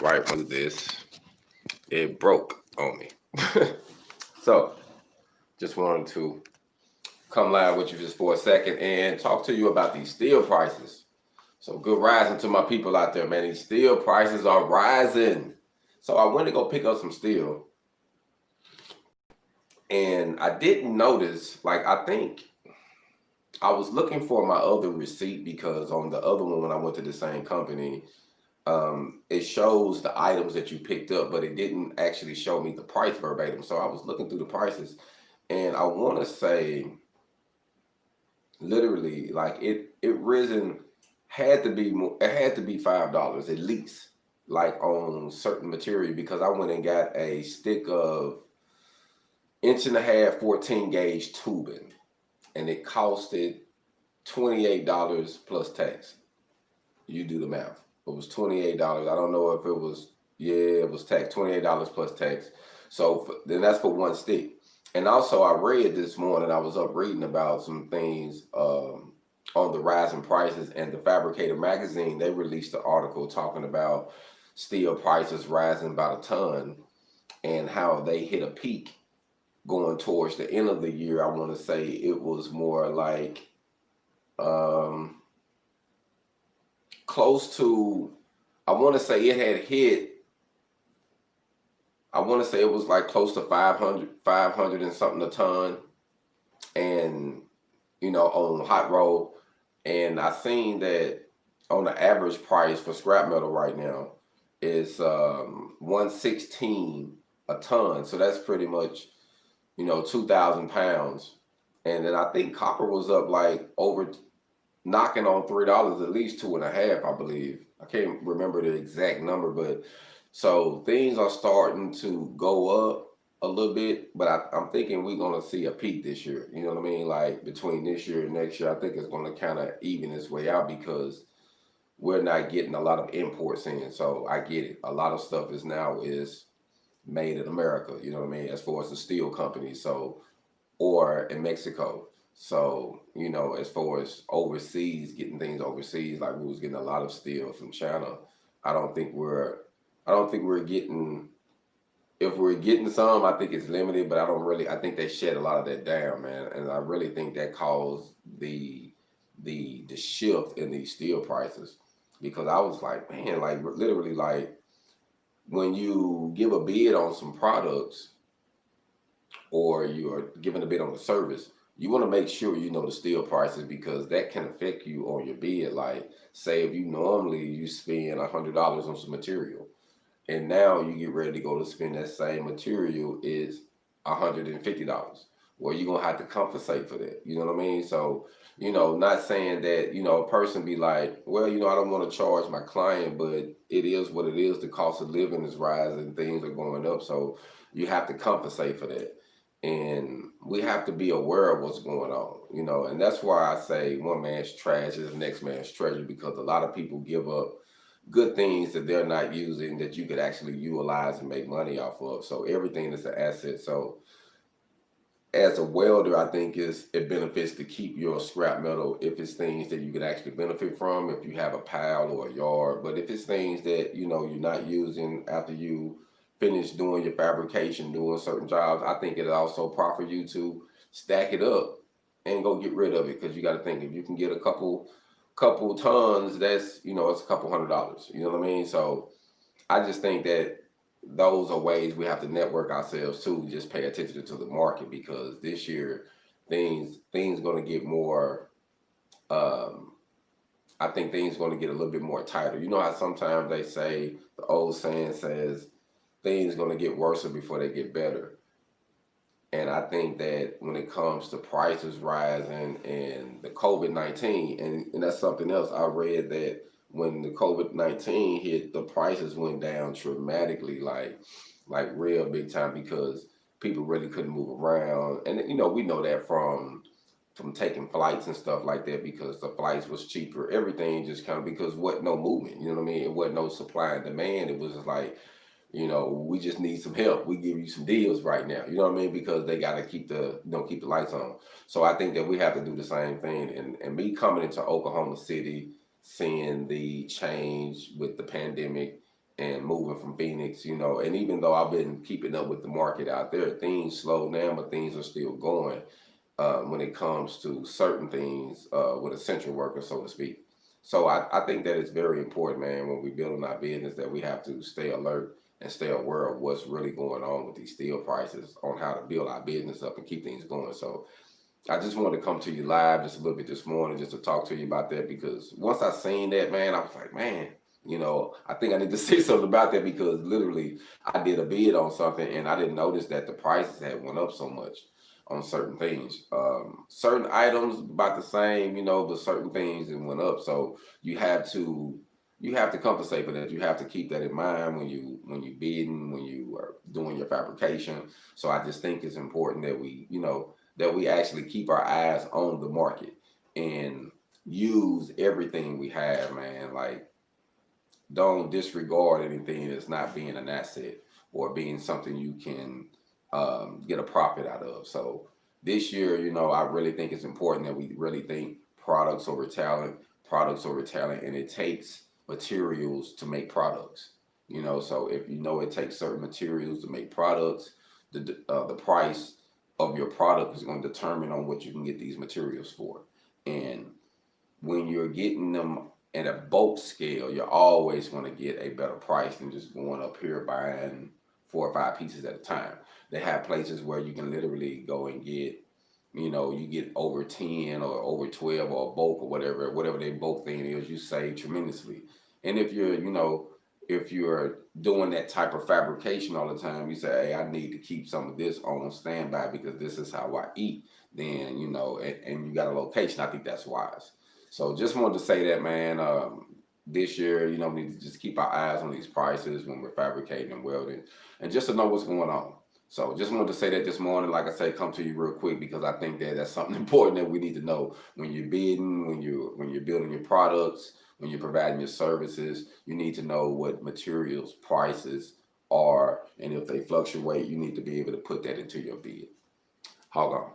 right when this, it broke on me. So just wanted to come live with you just for a second and talk to you about these steel prices. So good rising to my people out there, man. These steel prices are rising. So I went to go pick up some steel, and I didn't notice, like, I think I was looking for my other receipt because on the other one, when I went to the same company, it shows the items that you picked up, but it didn't actually show me the price verbatim. So I was looking through the prices, and I want to say, literally, like it risen, had to be more, it had to be $5 at least, like on certain material, because I went and got a stick of 1.5" 14 gauge tubing, and it costed $28 plus tax. You do the math. It was $28. I don't know if it was, yeah, it was tax, $28 plus tax. So then that's for one stick. And also I read this morning, I was up reading about some things on the rising prices, and the Fabricator magazine, they released an article talking about steel prices rising about a ton and how they hit a peak going towards the end of the year. I want to say it was more like close to, I want to say it had hit, I want to say it was like close to 500 and something a ton, and you know, on hot roll. And I seen that on the average price for scrap metal right now is 116 a ton. So that's pretty much, you know, 2,000 pounds. And then I think copper was up like over, knocking on $3, at least 2.5, I believe. I can't remember the exact number, but so things are starting to go up a little bit, but I'm thinking we're gonna see a peak this year. You know what I mean? Like between this year and next year, I think it's gonna kind of even its way out because we're not getting a lot of imports in. So I get it. A lot of stuff is made in America. You know what I mean? As far as the steel companies, so, or in Mexico. So, you know, as far as overseas, getting things overseas, like we was getting a lot of steel from China. I don't think we're getting, if we're getting some, I think it's limited, but I think they shed a lot of that down, man. And I really think that caused the shift in these steel prices, because I was like, man, like literally, like when you give a bid on some products or you're giving a bid on the service, you want to make sure you know the steel prices, because that can affect you on your bid. Like, say if you normally you spend $100 on some material, and now you get ready to go to spend that same material is $150. Well, you're gonna have to compensate for that. You know what I mean? So, you know, not saying that, you know, a person be like, well, you know, I don't want to charge my client, but it is what it is. The cost of living is rising, things are going up. So you have to compensate for that. And we have to be aware of what's going on, you know, and that's why I say one man's trash is the next man's treasure, because a lot of people give up good things that they're not using that you could actually utilize and make money off of. So everything is an asset. So as a welder, I think it benefits to keep your scrap metal if it's things that you can actually benefit from, if you have a pile or a yard. But if it's things that, you know, you're not using after you finish doing your fabrication, doing certain jobs, I think it also profit you to stack it up and go get rid of it. Because you got to think, if you can get a couple tons, that's, you know, it's a couple $100. You know what I mean? So I just think that those are ways we have to network ourselves too. Just pay attention to the market, because this year things going to get more. I think things going to get a little bit more tighter. You know how sometimes they say, the old saying says, things going to get worse before they get better. And I think that when it comes to prices rising and the COVID-19, and that's something else, I read that when the COVID-19 hit, the prices went down dramatically, like real big time, because people really couldn't move around. And you know, we know that from taking flights and stuff like that, because the flights was cheaper, everything just kind of, because what, no movement, you know what I mean? It wasn't no supply and demand. It was just like, you know, we just need some help. We give you some deals right now. You know what I mean? Because they got to keep the, you know, keep the lights on. So I think that we have to do the same thing. And me coming into Oklahoma City, seeing the change with the pandemic and moving from Feniks, you know, and even though I've been keeping up with the market out there, things slow down, but things are still going when it comes to certain things with essential workers, so to speak. So I think that it's very important, man, when we building our business that we have to stay alert and stay aware of what's really going on with these steel prices on how to build our business up and keep things going. So I just wanted to come to you live just a little bit this morning just to talk to you about that, because once I seen that, man, I was like, man, you know, I think I need to say something about that, because literally I did a bid on something and I didn't notice that the prices had went up so much on certain things. Certain items about the same, you know, but certain things it went up. So you have to compensate for that. You have to keep that in mind when you bidding, when you are doing your fabrication. So I just think it's important that we, you know, that we actually keep our eyes on the market and use everything we have, man. Like, don't disregard anything that's not being an asset or being something you can get a profit out of. So this year, you know, I really think it's important that we really think products over talent, and it takes materials to make products. You know, so if you know it takes certain materials to make products, the price of your product is going to determine on what you can get these materials for. And when you're getting them at a bulk scale, you're always going to get a better price than just going up here buying 4 or 5 pieces at a time. They have places where you can literally go and get, you know, you get over 10 or over 12 or a bulk or whatever their bulk thing is, you save tremendously. And if you're, you know, if you're doing that type of fabrication all the time, you say, hey, I need to keep some of this on standby because this is how I eat. Then, you know, and you got a location, I think that's wise. So just wanted to say that, man. This year, you know, we need to just keep our eyes on these prices when we're fabricating and welding, and just to know what's going on. So just wanted to say that this morning. Like I say, come to you real quick because I think that that's something important that we need to know when you're bidding, when you're building your products, when you're providing your services. You need to know what materials prices are, and if they fluctuate, you need to be able to put that into your bid. Hold on.